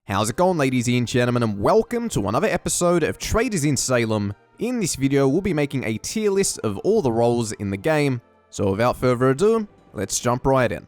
How's it going, ladies and gentlemen, and welcome to another episode of Traitors in Salem. In this video, we'll be making a tier list of all the roles in the game, so without further ado, let's jump right in.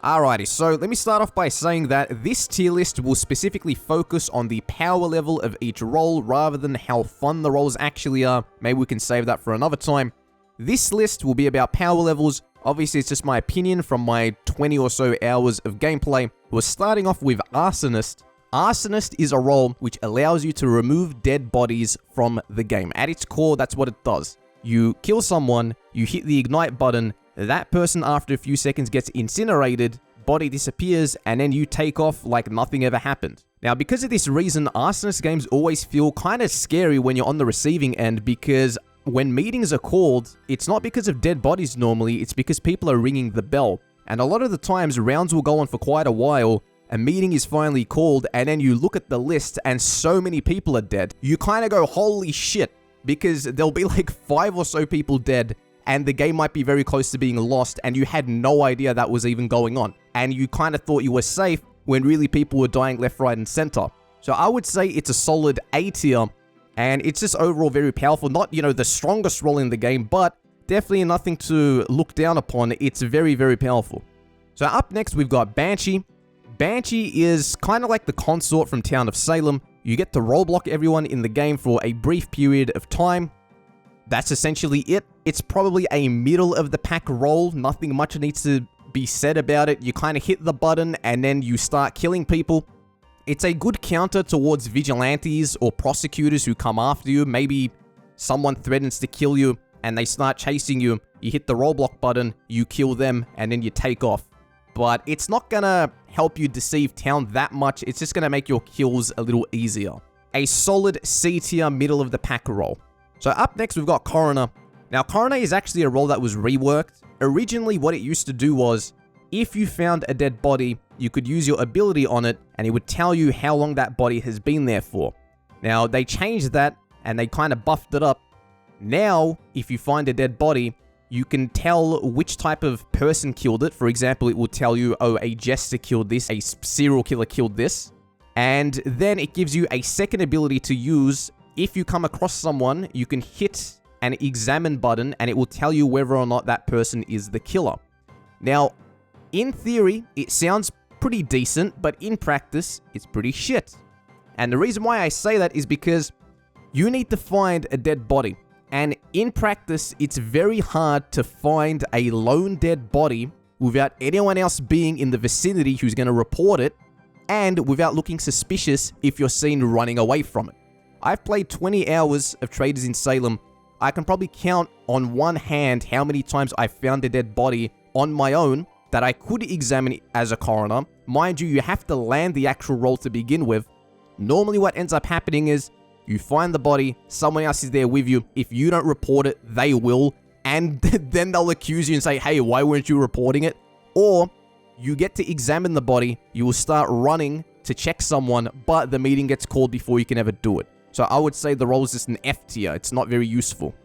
Alrighty, so let me start off by saying that this tier list will specifically focus on the power level of each role rather than how fun the roles actually are. Maybe we can save that for another time. This list will be about power levels. Obviously, it's just my opinion from my 20 or so hours of gameplay. We're starting off with Arsonist. Arsonist is a role which allows you to remove dead bodies from the game. At its core, that's what it does. You kill someone, you hit the ignite button, that person after a few seconds gets incinerated, body disappears, and then you take off like nothing ever happened. Now, because of this reason, Arsonist games always feel kind of scary when you're on the receiving end, because when meetings are called, it's not because of dead bodies normally, it's because people are ringing the bell. And a lot of the times, rounds will go on for quite a while, a meeting is finally called, and then you look at the list and so many people are dead. You kind of go, holy shit, because there'll be like 5 or so people dead, and the game might be very close to being lost, and you had no idea that was even going on. And you kind of thought you were safe, when really people were dying left, right, and center. So I would say it's a solid A tier, and it's just overall very powerful. Not, you know, the strongest role in the game, but definitely nothing to look down upon. It's very, very powerful. So up next, we've got Banshee. Banshee is kind of like the consort from Town of Salem. You get to rollblock everyone in the game for a brief period of time. That's essentially it. It's probably a middle of the pack role. Nothing much needs to be said about it. You kind of hit the button and then you start killing people. It's a good counter towards Vigilantes or Prosecutors who come after you. Maybe someone threatens to kill you and they start chasing you. You hit the rollblock button, you kill them, and then you take off. But it's not gonna help you deceive town that much. It's just gonna make your kills a little easier. A solid C tier middle of the pack role. So up next, we've got Coroner. Now, Coroner is actually a role that was reworked. Originally, what it used to do was, if you found a dead body, you could use your ability on it, and it would tell you how long that body has been there for. Now, they changed that, and they kind of buffed it up. Now, if you find a dead body, you can tell which type of person killed it. For example, it will tell you, oh, a Jester killed this, a serial killer killed this. And then it gives you a second ability to use. If you come across someone, you can hit an examine button and it will tell you whether or not that person is the killer. Now, in theory, it sounds pretty decent, but in practice, it's pretty shit. And the reason why I say that is because you need to find a dead body. And in practice, it's very hard to find a lone dead body without anyone else being in the vicinity who's going to report it, and without looking suspicious if you're seen running away from it. I've played 20 hours of Traitors in Salem. I can probably count on one hand how many times I found a dead body on my own that I could examine as a coroner. Mind you, you have to land the actual role to begin with. Normally what ends up happening is, you find the body, someone else is there with you. If you don't report it, they will. And then they'll accuse you and say, hey, why weren't you reporting it? Or you get to examine the body, you will start running to check someone, but the meeting gets called before you can ever do it. So I would say the role is just an F tier. It's not very useful.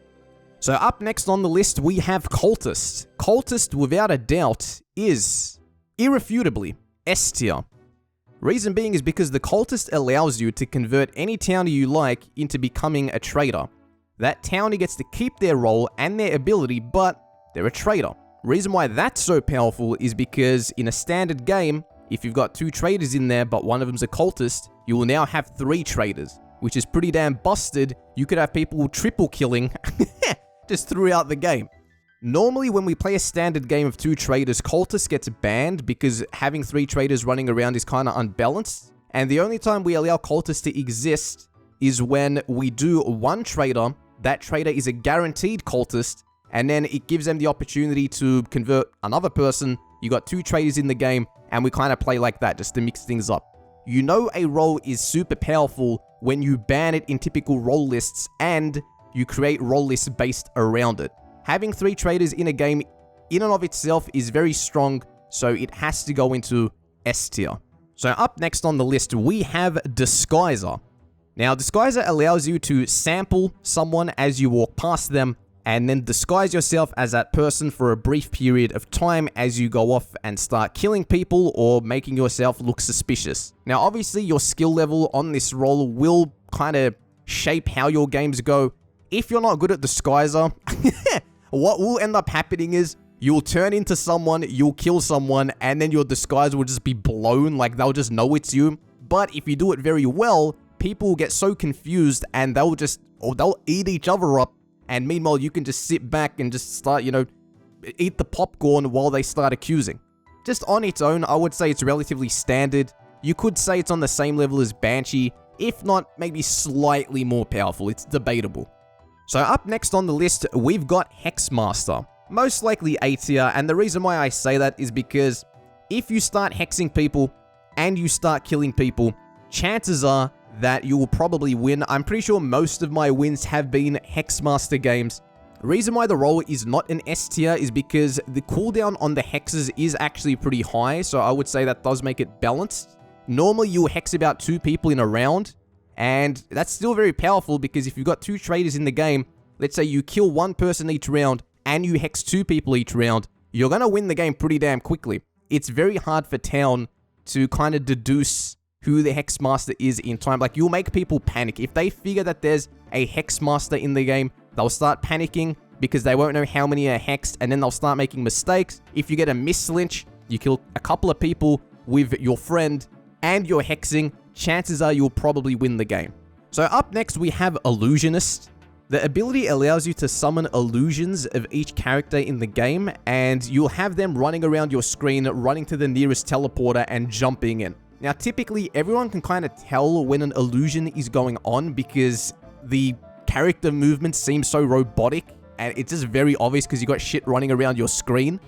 So up next on the list, we have Cultist. Cultist, without a doubt, is irrefutably S tier. Reason being is because the Cultist allows you to convert any townie you like into becoming a traitor. That townie gets to keep their role and their ability, but they're a traitor. Reason why that's so powerful is because in a standard game, if you've got 2 traitors in there, but one of them's a Cultist, you will now have 3 traitors, which is pretty damn busted. You could have people triple killing just throughout the game. Normally, when we play a standard game of 2 traitors, Cultist gets banned because having 3 traitors running around is kind of unbalanced. And the only time we allow Cultists to exist is when we do 1 traitor. That traitor is a guaranteed Cultist, and then it gives them the opportunity to convert another person. You got 2 traitors in the game, and we kind of play like that just to mix things up. You know a role is super powerful when you ban it in typical role lists, and you create role lists based around it. Having 3 traitors in a game in and of itself is very strong, so it has to go into S tier. So up next on the list, we have Disguiser. Now, Disguiser allows you to sample someone as you walk past them, and then disguise yourself as that person for a brief period of time as you go off and start killing people or making yourself look suspicious. Now, obviously, your skill level on this role will kind of shape how your games go. If you're not good at disguiser, what will end up happening is you'll turn into someone, you'll kill someone, and then your disguise will just be blown, like they'll just know it's you. But if you do it very well, people will get so confused and they'll eat each other up. And meanwhile, you can just sit back and just start, eat the popcorn while they start accusing. Just on its own, I would say it's relatively standard. You could say it's on the same level as Banshee, if not maybe slightly more powerful. It's debatable. So up next on the list, we've got Hexmaster. Most likely A tier, and the reason why I say that is because if you start hexing people and you start killing people, chances are that you will probably win. I'm pretty sure most of my wins have been Hexmaster games. The reason why the role is not an S tier is because the cooldown on the hexes is actually pretty high, so I would say that does make it balanced. Normally, you'll hex about 2 people in a round, and that's still very powerful because if you've got 2 traitors in the game, let's say you kill 1 person each round and you hex 2 people each round, you're going to win the game pretty damn quickly. It's very hard for Town to kind of deduce who the Hexmaster is in time. Like, you'll make people panic. If they figure that there's a Hexmaster in the game, they'll start panicking because they won't know how many are hexed, and then they'll start making mistakes. If you get a mislynch, you kill a couple of people with your friend, and you're hexing, chances are you'll probably win the game. So up next, we have Illusionist. The ability allows you to summon illusions of each character in the game, and you'll have them running around your screen, running to the nearest teleporter and jumping in. Now, typically, everyone can kind of tell when an illusion is going on because the character movements seem so robotic, and it's just very obvious because you got shit running around your screen.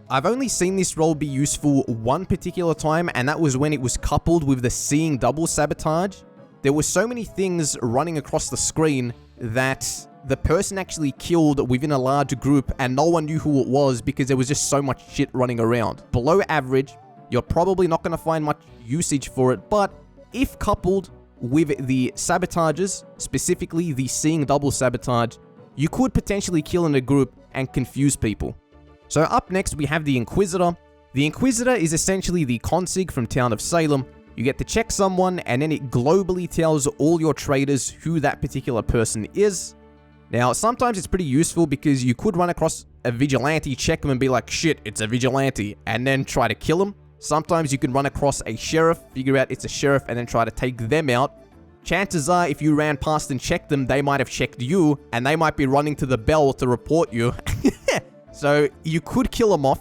I've only seen this role be useful one particular time, and that was when it was coupled with the seeing double sabotage. There were so many things running across the screen that the person actually killed within a large group, and no one knew who it was because there was just so much shit running around. Below average, you're probably not going to find much usage for it, but if coupled with the sabotages, specifically the seeing double sabotage, you could potentially kill in a group and confuse people. So up next, we have the Inquisitor. The Inquisitor is essentially the consig from Town of Salem. You get to check someone, and then it globally tells all your traitors who that particular person is. Now, sometimes it's pretty useful because you could run across a Vigilante, check them and be like, shit, it's a Vigilante, and then try to kill them. Sometimes you can run across a sheriff, figure out it's a sheriff, and then try to take them out. Chances are, if you ran past and checked them, they might have checked you, and they might be running to the bell to report you. So you could kill them off,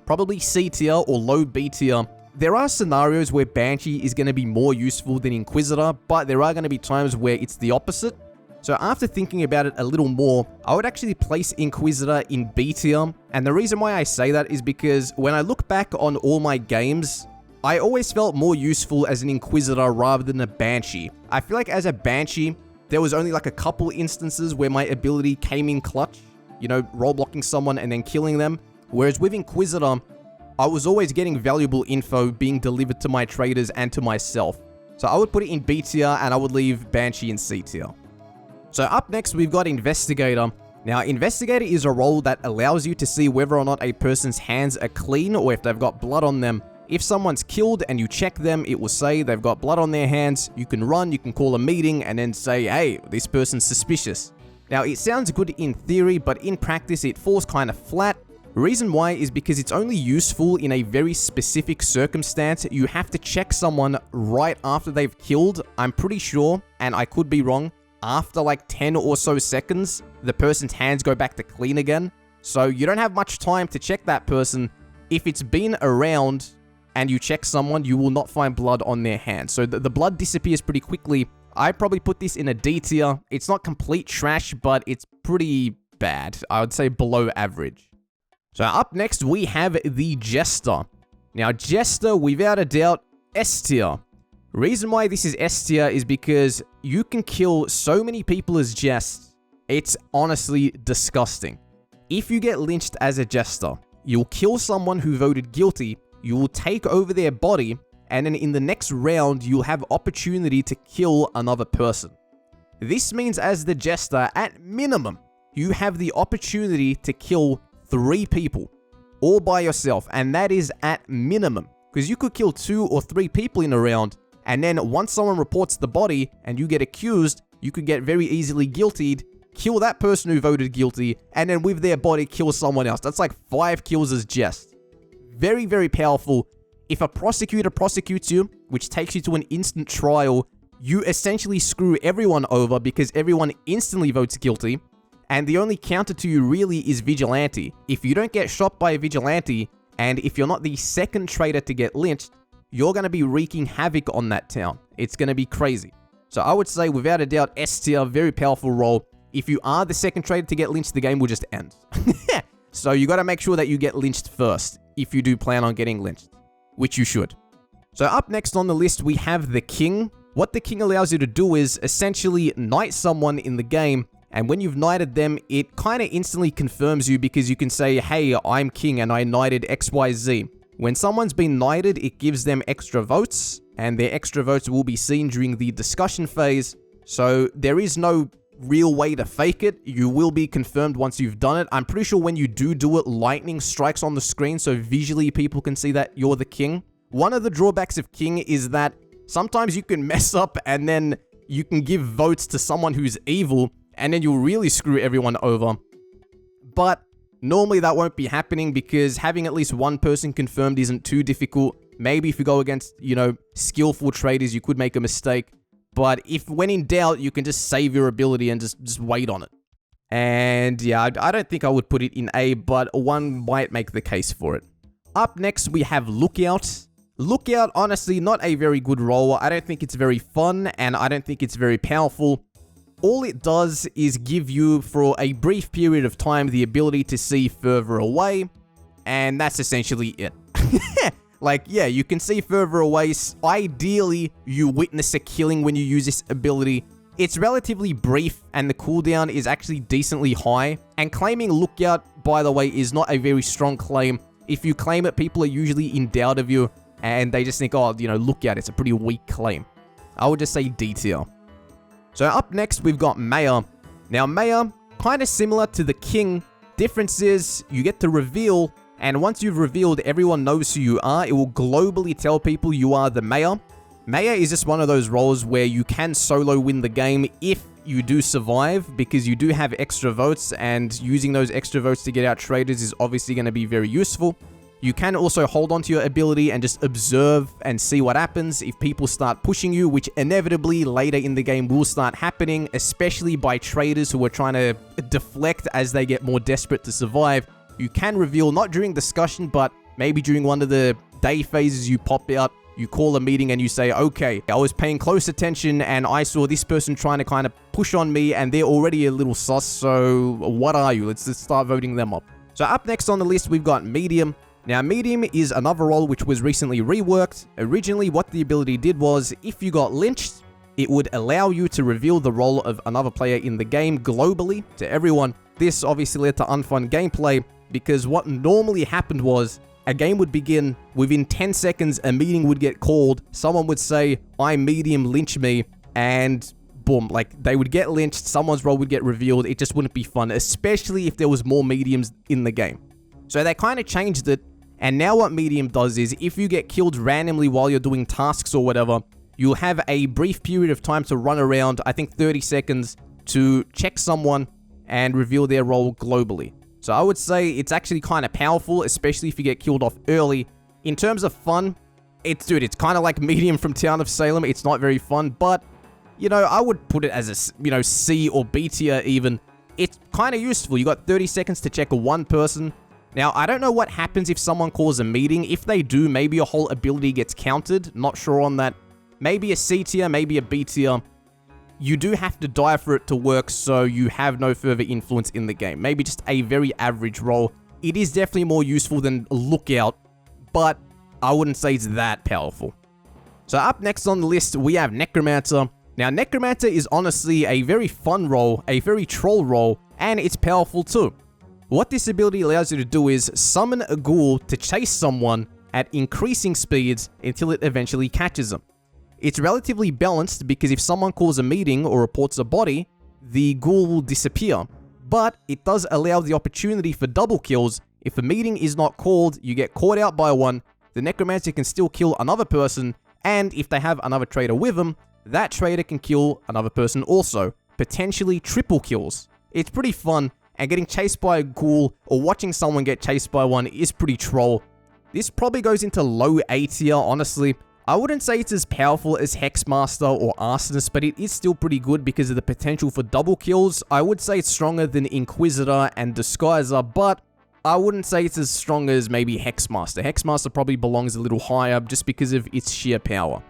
probably C tier or low B tier. There are scenarios where Banshee is going to be more useful than Inquisitor, but there are going to be times where it's the opposite. So after thinking about it a little more, I would actually place Inquisitor in B tier, and the reason why I say that is because when I look back on all my games, I always felt more useful as an Inquisitor rather than a Banshee. I feel like as a Banshee, there was only like a couple instances where my ability came in clutch, role blocking someone and then killing them, whereas with Inquisitor, I was always getting valuable info being delivered to my traitors and to myself. So I would put it in B tier, and I would leave Banshee in C tier. So up next, we've got Investigator. Now, Investigator is a role that allows you to see whether or not a person's hands are clean or if they've got blood on them. If someone's killed and you check them, it will say they've got blood on their hands. You can run, you can call a meeting, and then say, hey, this person's suspicious. Now, it sounds good in theory, but in practice, it falls kind of flat. Reason why is because it's only useful in a very specific circumstance. You have to check someone right after they've killed. I'm pretty sure, and I could be wrong, after like 10 or so seconds, the person's hands go back to clean again. So you don't have much time to check that person. If it's been around and you check someone, you will not find blood on their hands. So the blood disappears pretty quickly. I probably put this in a D tier. It's not complete trash, but it's pretty bad. I would say below average. So up next, we have the Jester. Now, Jester, without a doubt, S tier. Reason why this is S tier is because you can kill so many people as Jest. It's honestly disgusting. If you get lynched as a Jester, you'll kill someone who voted guilty, you will take over their body, and then in the next round, you'll have opportunity to kill another person. This means as the Jester, at minimum, you have the opportunity to kill 3 people all by yourself, and that is at minimum. Because you could kill 2 or 3 people in a round, and then once someone reports the body and you get accused, you could get very easily guiltied, kill that person who voted guilty, and then with their body kill someone else. That's like 5 kills as jest. Very, very powerful. If a prosecutor prosecutes you, which takes you to an instant trial, you essentially screw everyone over because everyone instantly votes guilty. And the only counter to you really is Vigilante. If you don't get shot by a Vigilante, and if you're not the second traitor to get lynched, you're going to be wreaking havoc on that town. It's going to be crazy. So I would say, without a doubt, S tier, very powerful role. If you are the second traitor to get lynched, the game will just end. So you got to make sure that you get lynched first, if you do plan on getting lynched, which you should. So up next on the list, we have the King. What the King allows you to do is essentially knight someone in the game, and when you've knighted them, it kind of instantly confirms you because you can say, hey, I'm King and I knighted XYZ. When someone's been knighted, it gives them extra votes, and their extra votes will be seen during the discussion phase. So there is no real way to fake it. You will be confirmed once you've done it. I'm pretty sure when you do it, lightning strikes on the screen, so visually people can see that you're the King. One of the drawbacks of King is that sometimes you can mess up and then you can give votes to someone who's evil, and then you'll really screw everyone over. But normally that won't be happening because having at least one person confirmed isn't too difficult. Maybe if you go against, skillful traders, you could make a mistake. But if when in doubt, you can just save your ability and just wait on it. And yeah, I don't think I would put it in A, but one might make the case for it. Up next, we have Lookout. Lookout, honestly, not a very good role. I don't think it's very fun, and I don't think it's very powerful. All it does is give you, for a brief period of time, the ability to see further away, and that's essentially it. Like, yeah, you can see further away. Ideally, you witness a killing when you use this ability. It's relatively brief, and the cooldown is actually decently high. And claiming Lookout, by the way, is not a very strong claim. If you claim it, people are usually in doubt of you, and they just think, oh, Lookout, it's a pretty weak claim. I would just say D tier. So up next, we've got Mayor. Now, Mayor, kind of similar to the King. Difference is, you get to reveal, and once you've revealed, everyone knows who you are. It will globally tell people you are the Mayor. Mayor is just one of those roles where you can solo win the game if you do survive, because you do have extra votes, and using those extra votes to get out Traitors is obviously going to be very useful. You can also hold on to your ability and just observe and see what happens if people start pushing you, which inevitably later in the game will start happening, especially by Traitors who are trying to deflect as they get more desperate to survive. You can reveal, not during discussion, but maybe during one of the day phases you pop out, you call a meeting and you say, okay, I was paying close attention and I saw this person trying to kind of push on me and they're already a little sus, so what are you? Let's just start voting them up. So up next on the list, we've got Medium. Now, Medium is another role which was recently reworked. Originally, what the ability did was, if you got lynched, it would allow you to reveal the role of another player in the game globally to everyone. This obviously led to unfun gameplay, because what normally happened was, a game would begin, within 10 seconds, a meeting would get called, someone would say, I'm Medium, lynch me, and boom, like, they would get lynched, someone's role would get revealed, it just wouldn't be fun, especially if there was more Mediums in the game. So they kind of changed it, and now what Medium does is, if you get killed randomly while you're doing tasks or whatever, you'll have a brief period of time to run around, I think 30 seconds, to check someone and reveal their role globally. So I would say it's actually kind of powerful, especially if you get killed off early. In terms of fun, it's kind of like Medium from Town of Salem. It's not very fun, but, I would put it as a, C or B tier even. It's kind of useful. You got 30 seconds to check one person. Now, I don't know what happens if someone calls a meeting. If they do, maybe your whole ability gets counted. Not sure on that. Maybe a C tier, maybe a B tier. You do have to die for it to work, so you have no further influence in the game. Maybe just a very average role. It is definitely more useful than Lookout, but I wouldn't say it's that powerful. So up next on the list, we have Necromancer. Now, Necromancer is honestly a very fun role, a very troll role, and it's powerful too. What this ability allows you to do is summon a ghoul to chase someone at increasing speeds until it eventually catches them. It's relatively balanced because if someone calls a meeting or reports a body, the ghoul will disappear. but it does allow the opportunity for double kills. If a meeting is not called, you get caught out by one, the Necromancer can still kill another person, and if they have another traitor with them, that traitor can kill another person also. Potentially triple kills. It's pretty fun, and getting chased by a ghoul or watching someone get chased by one is pretty troll. This probably goes into low A tier, honestly. I wouldn't say it's as powerful as Hexmaster or Arsonist, but it is still pretty good because of the potential for double kills. I would say it's stronger than Inquisitor and Disguiser, but I wouldn't say it's as strong as maybe Hexmaster. Hexmaster probably belongs a little higher just because of its sheer power.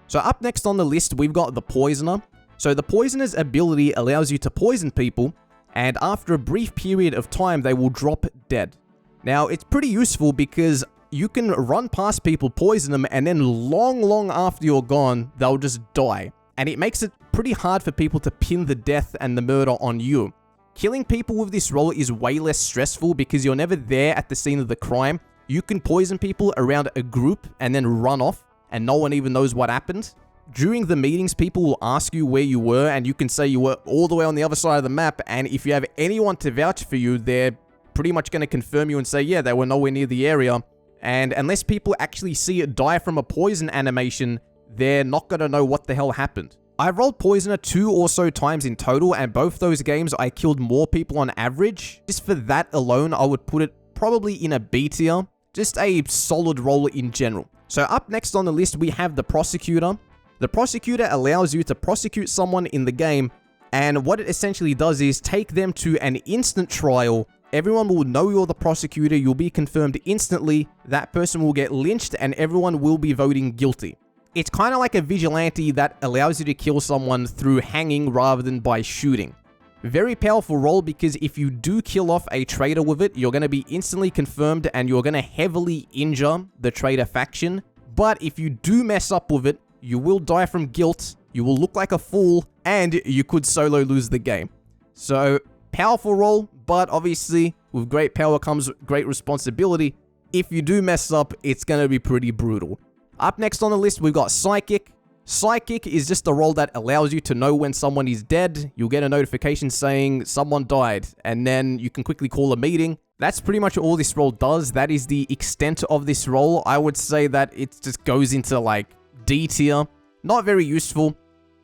So up next on the list, we've got the Poisoner. So the Poisoner's ability allows you to poison people, and after a brief period of time, they will drop dead. Now, it's pretty useful because you can run past people, poison them, and then long after you're gone, they'll just die. And it makes it pretty hard for people to pin the death and the murder on you. Killing people with this role is way less stressful because you're never there at the scene of the crime. You can poison people around a group and then run off, and no one even knows what happened. During the meetings, people will ask you where you were, and you can say you were all the way on the other side of the map, and if you have anyone to vouch for you, they're pretty much going to confirm you and say, yeah, they were nowhere near the area. And unless people actually see it die from a poison animation, they're not going to know what the hell happened. I've rolled Poisoner 2 or so times in total, and both those games I killed more people on average. Just for that alone, I would put it probably in a B tier. Just a solid roll in general. So up next on the list, we have the Prosecutor. The Prosecutor allows you to prosecute someone in the game, and what it essentially does is take them to an instant trial. Everyone will know you're the Prosecutor, you'll be confirmed instantly, that person will get lynched, and everyone will be voting guilty. It's kind of like a Vigilante that allows you to kill someone through hanging rather than by shooting. Very powerful role because if you do kill off a traitor with it, you're going to be instantly confirmed and you're going to heavily injure the traitor faction. But if you do mess up with it, you will die from guilt, you will look like a fool, and you could solo lose the game. So, powerful role, but obviously, with great power comes great responsibility. If you do mess up, it's going to be pretty brutal. Up next on the list, we've got Psychic. Psychic is just a role that allows you to know when someone is dead. You'll get a notification saying someone died, and then you can quickly call a meeting. That's pretty much all this role does. That is the extent of this role. I would say that it just goes into like D tier. Not very useful.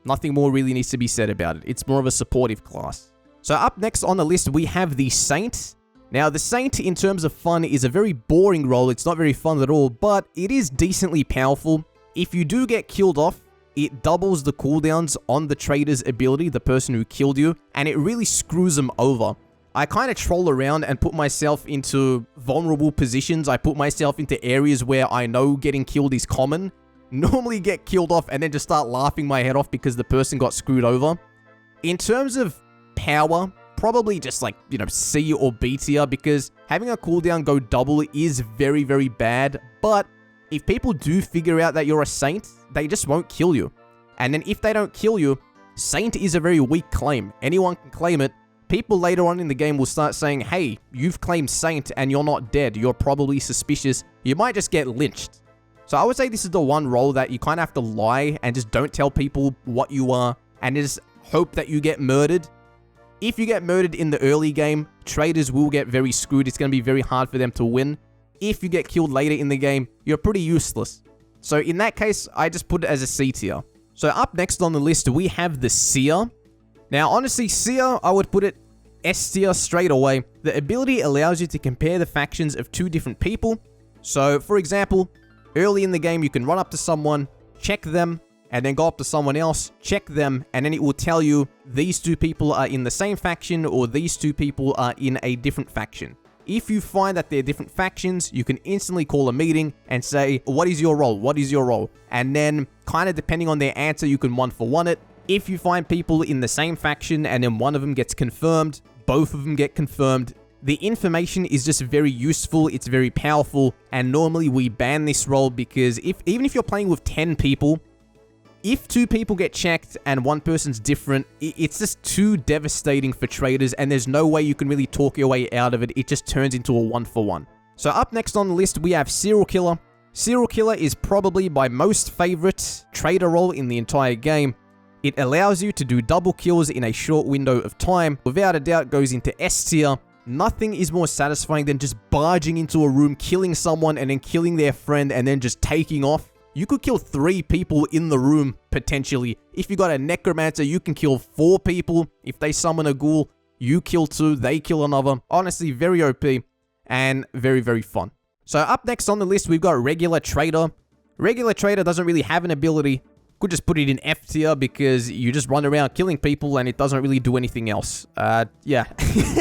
Nothing more really needs to be said about it. It's more of a supportive class. So up next on the list, we have the Saint. Now, the Saint, in terms of fun, is a very boring role. It's not very fun at all, but it is decently powerful. If you do get killed off, it doubles the cooldowns on the traitor's ability, the person who killed you, and it really screws them over. I kind of troll around and put myself into vulnerable positions. I put myself into areas where I know getting killed is common. Normally get killed off and then just start laughing my head off because the person got screwed over. In terms of power, probably just like, C or B tier, because having a cooldown go double is very, very bad. But if people do figure out that you're a Saint, they just won't kill you. And then if they don't kill you, Saint is a very weak claim. Anyone can claim it. People later on in the game will start saying, hey, you've claimed Saint and you're not dead. You're probably suspicious. You might just get lynched. So I would say this is the one role that you kind of have to lie and just don't tell people what you are and just hope that you get murdered. If you get murdered in the early game, traitors will get very screwed. It's going to be very hard for them to win. If you get killed later in the game, you're pretty useless. So in that case, I just put it as a C tier. So up next on the list, we have the Seer. Now, honestly, Seer, I would put it S tier straight away. The ability allows you to compare the factions of two different people. So, for example, early in the game, you can run up to someone, check them, and then go up to someone else, check them, and then it will tell you these two people are in the same faction or these two people are in a different faction. If you find that they're different factions, you can instantly call a meeting and say, what is your role? What is your role? And then, kind of depending on their answer, you can 1-for-1 it. If you find people in the same faction and then one of them gets confirmed, both of them get confirmed, the information is just very useful, it's very powerful, and normally we ban this role because even if you're playing with 10 people, if 2 people get checked and one person's different, it's just too devastating for traitors and there's no way you can really talk your way out of it. It just turns into a 1-for-1. So up next on the list, we have Serial Killer. Serial Killer is probably my most favorite traitor role in the entire game. It allows you to do double kills in a short window of time. Without a doubt goes into S tier. Nothing is more satisfying than just barging into a room, killing someone, and then killing their friend, and then just taking off. You could kill 3 people in the room, potentially. If you got a Necromancer, you can kill 4 people. If they summon a ghoul, you kill 2, they kill another. Honestly, very OP and very, very fun. So up next on the list, we've got Regular Traitor. Regular Traitor doesn't really have an ability. Could just put it in F tier because you just run around killing people and it doesn't really do anything else. Yeah,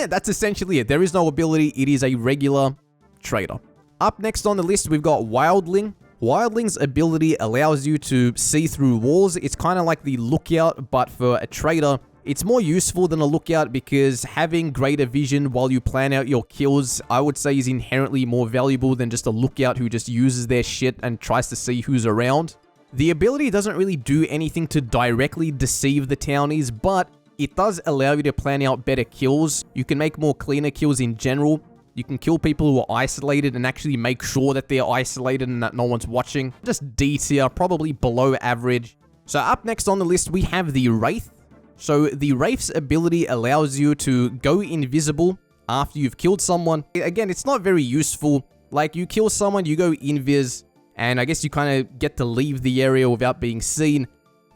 that's essentially it. There is no ability. It is a regular traitor. Up next on the list, we've got Wildling. Wildling's ability allows you to see through walls. It's kind of like the lookout, but for a traitor. It's more useful than a lookout because having greater vision while you plan out your kills, I would say is inherently more valuable than just a lookout who just uses their shit and tries to see who's around. The ability doesn't really do anything to directly deceive the townies, but it does allow you to plan out better kills. You can make more cleaner kills in general. You can kill people who are isolated and actually make sure that they're isolated and that no one's watching. Just D tier, probably below average. So up next on the list, we have the Wraith. So the Wraith's ability allows you to go invisible after you've killed someone. Again, it's not very useful. Like, you kill someone, you go invis, and I guess you kind of get to leave the area without being seen.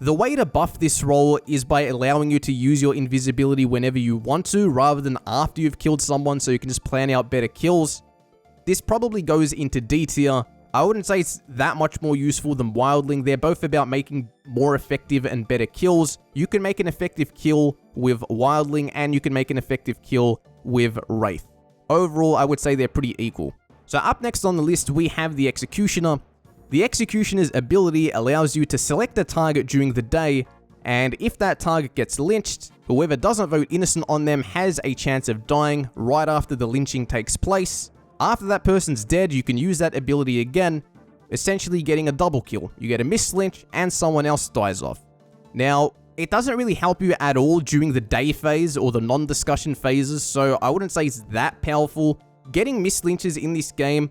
The way to buff this role is by allowing you to use your invisibility whenever you want to, rather than after you've killed someone, so you can just plan out better kills. This probably goes into D tier. I wouldn't say it's that much more useful than Wildling. They're both about making more effective and better kills. You can make an effective kill with Wildling, and you can make an effective kill with Wraith. Overall, I would say they're pretty equal. So up next on the list, we have the Executioner. The Executioner's ability allows you to select a target during the day, and if that target gets lynched, whoever doesn't vote innocent on them has a chance of dying right after the lynching takes place. After that person's dead, you can use that ability again, essentially getting a double kill. You get a missed lynch, and someone else dies off. Now, it doesn't really help you at all during the day phase or the non-discussion phases, so I wouldn't say it's that powerful. Getting missed lynches in this game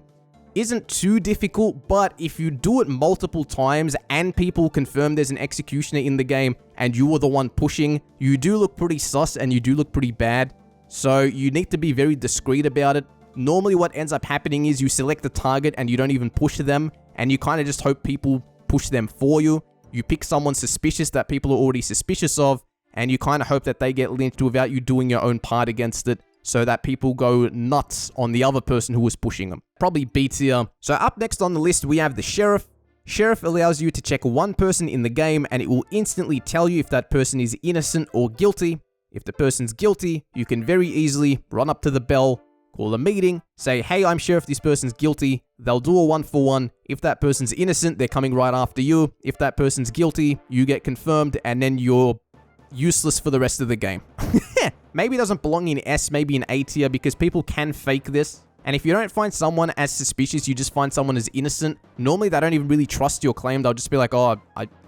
isn't too difficult, but if you do it multiple times and people confirm there's an Executioner in the game and you were the one pushing, you do look pretty sus and you do look pretty bad. So you need to be very discreet about it. Normally what ends up happening is you select the target and you don't even push them, and you kind of just hope people push them for you. You pick someone suspicious that people are already suspicious of, and you kind of hope that they get lynched without you doing your own part against it, so that people go nuts on the other person who was pushing them. Probably B tier. So up next on the list, we have the Sheriff. Sheriff allows you to check one person in the game, and it will instantly tell you if that person is innocent or guilty. If the person's guilty, you can very easily run up to the bell, call a meeting, say, hey, I'm Sheriff, this person's guilty. They'll do a 1-for-1. If that person's innocent, they're coming right after you. If that person's guilty, you get confirmed, and then you're useless for the rest of the game. Maybe it doesn't belong in S, maybe in A tier, because people can fake this. And if you don't find someone as suspicious, you just find someone as innocent, normally they don't even really trust your claim. They'll just be like, oh,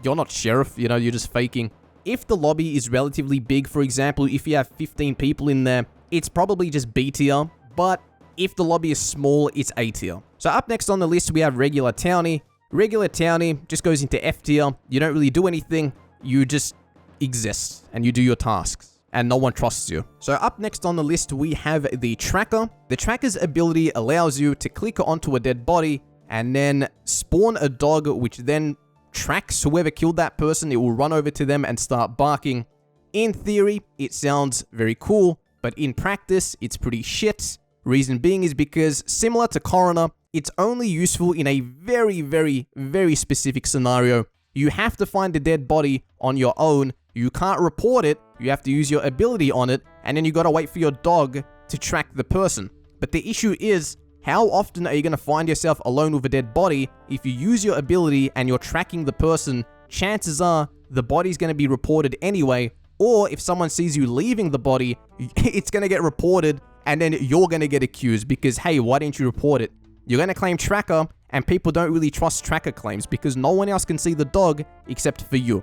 you're not Sheriff, you know, you're just faking. If the lobby is relatively big, for example, if you have 15 people in there, it's probably just B tier. But if the lobby is small, it's A tier. So up next on the list, we have Regular Townie. Regular Townie just goes into F tier. You don't really do anything. You just exist and you do your tasks, and no one trusts you. So up next on the list, we have the Tracker. The Tracker's ability allows you to click onto a dead body and then spawn a dog, which then tracks whoever killed that person. It will run over to them and start barking. In theory, it sounds very cool, but in practice, it's pretty shit. Reason being is because, similar to Coroner, it's only useful in a very, very, very specific scenario. You have to find a dead body on your own. You can't report it. You have to use your ability on it, and then you gotta wait for your dog to track the person. But the issue is, how often are you gonna find yourself alone with a dead body? If you use your ability and you're tracking the person, chances are the body's gonna be reported anyway, or if someone sees you leaving the body, it's gonna get reported, and then you're gonna get accused because, hey, why didn't you report it? You're gonna claim Tracker, and people don't really trust Tracker claims because no one else can see the dog except for you.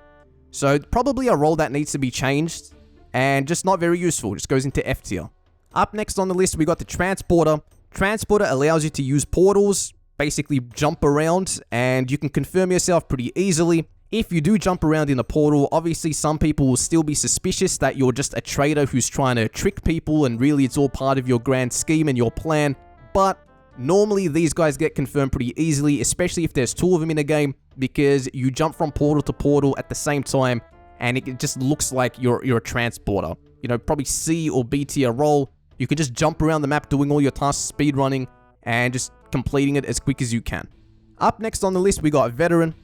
So probably a role that needs to be changed, and just not very useful. Just goes into F tier. Up next on the list, we got the Transporter. Transporter allows you to use portals, basically jump around, and you can confirm yourself pretty easily. If you do jump around in a portal, obviously some people will still be suspicious that you're just a traitor who's trying to trick people and really it's all part of your grand scheme and your plan. But normally these guys get confirmed pretty easily, especially if there's 2 of them in a game, because you jump from portal to portal at the same time and it just looks like you're a transporter. You know, probably C or B tier role. You can just jump around the map doing all your tasks, speedrunning, and just completing it as quick as you can. Up next on the list, we got Veteran.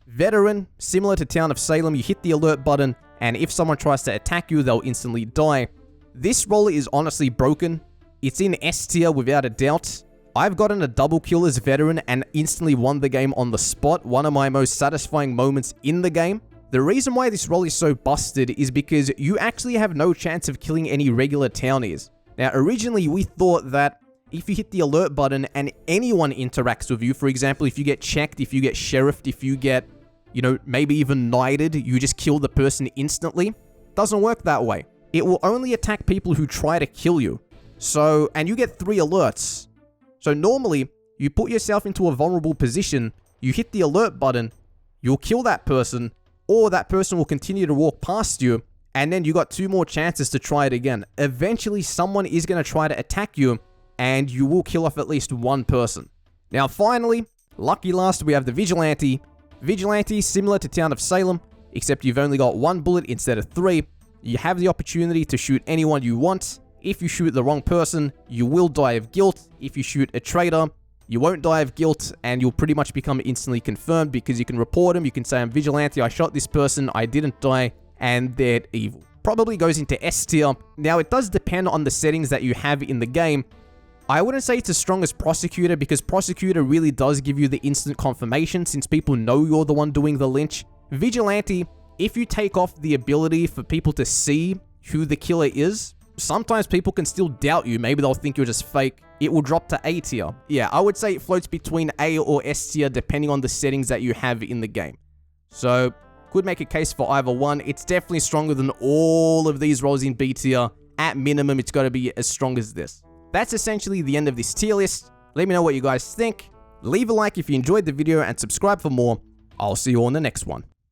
Veteran, similar to Town of Salem, you hit the alert button, and if someone tries to attack you, they'll instantly die. This role is honestly broken. It's in S tier without a doubt. I've gotten a double kill as Veteran and instantly won the game on the spot, one of my most satisfying moments in the game. The reason why this role is so busted is because you actually have no chance of killing any regular townies. Now, originally we thought that if you hit the alert button and anyone interacts with you, for example, if you get checked, if you get sheriffed, if you get, you know, maybe even knighted, you just kill the person instantly. Doesn't work that way. It will only attack people who try to kill you. So, and you get 3 alerts. So normally, you put yourself into a vulnerable position, you hit the alert button, you'll kill that person, or that person will continue to walk past you, and then you got 2 more chances to try it again. Eventually, someone is going to try to attack you, and you will kill off at least 1 person. Now finally, lucky last, we have the Vigilante. Vigilante, similar to Town of Salem, except you've only got 1 bullet instead of 3. You have the opportunity to shoot anyone you want. If you shoot the wrong person, you will die of guilt. If you shoot a traitor, you won't die of guilt, and you'll pretty much become instantly confirmed because you can report them. You can say, I'm Vigilante, I shot this person, I didn't die, and they're evil. Probably goes into S tier. Now, it does depend on the settings that you have in the game. I wouldn't say it's as strong as Prosecutor, because Prosecutor really does give you the instant confirmation since people know you're the one doing the lynch. Vigilante, if you take off the ability for people to see who the killer is, sometimes people can still doubt you. Maybe they'll think you're just fake. It will drop to A tier. Yeah, I would say it floats between A or S tier depending on the settings that you have in the game. So, could make a case for either one. It's definitely stronger than all of these roles in B tier. At minimum, it's got to be as strong as this. That's essentially the end of this tier list. Let me know what you guys think. Leave a like if you enjoyed the video and subscribe for more. I'll see you on the next one.